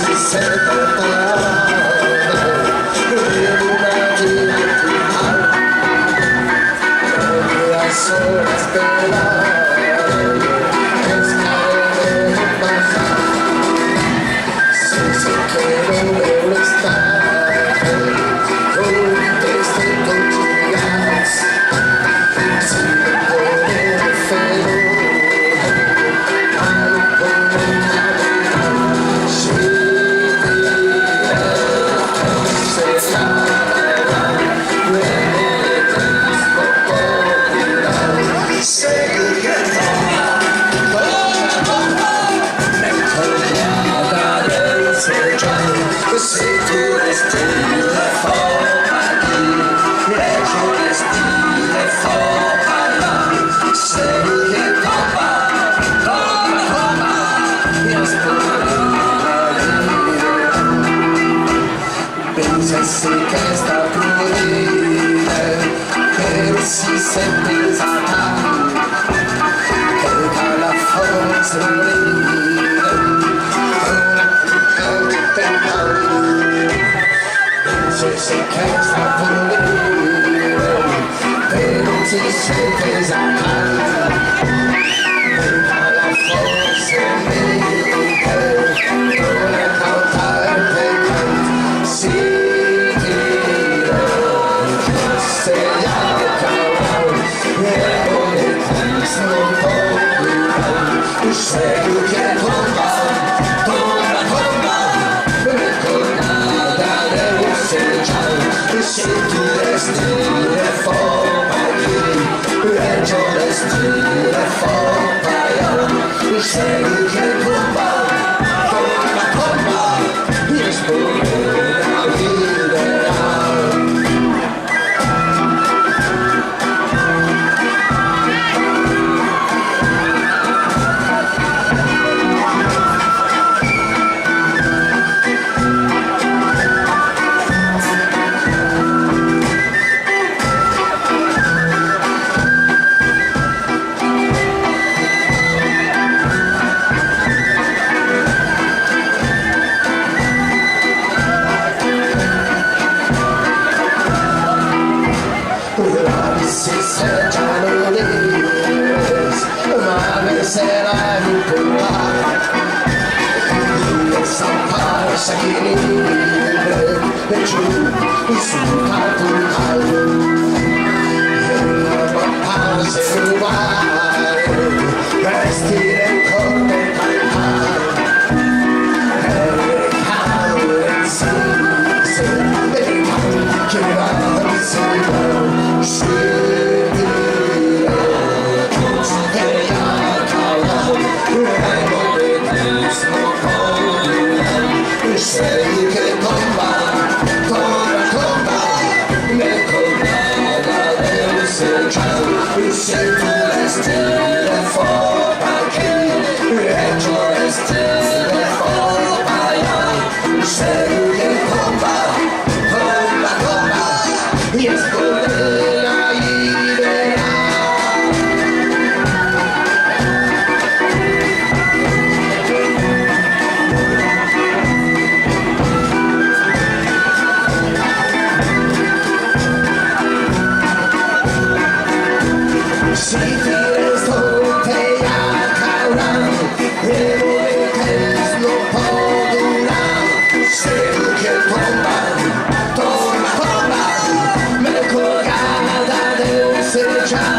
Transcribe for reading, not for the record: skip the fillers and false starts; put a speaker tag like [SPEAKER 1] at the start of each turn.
[SPEAKER 1] si sente solo esperar, es caer en bajar, si se quiere debe estar, desde continuas, si me pone feo, hay por si se tu destino formato, lecco destino formato, sei che tomba, mi ascolti, pensi che sta pulire, che si sente esaltato, che la forza se sta pulire, però si sente esaltato, la forza medica, non è cantante, si tira, se la cava, e come sono pochi, sei che tomba, se tu destino formato, lecco destino formato, sei che tomba, mi espone la vita. Si cercano l'ires, ma ne sarai un po' non sappare sa chi vive e giù sul cartonale e la papà se rubare vestire il corpo e cantare e le cavole sì e le che vanno sì sei che tomba, nel colore del cielo, sei tu destino formato, lecco destino formato, sei che tomba, mi ascolti la idea. Si ti resto te a caurar, e volete lo può durare, se che tomba, me colgada del se già.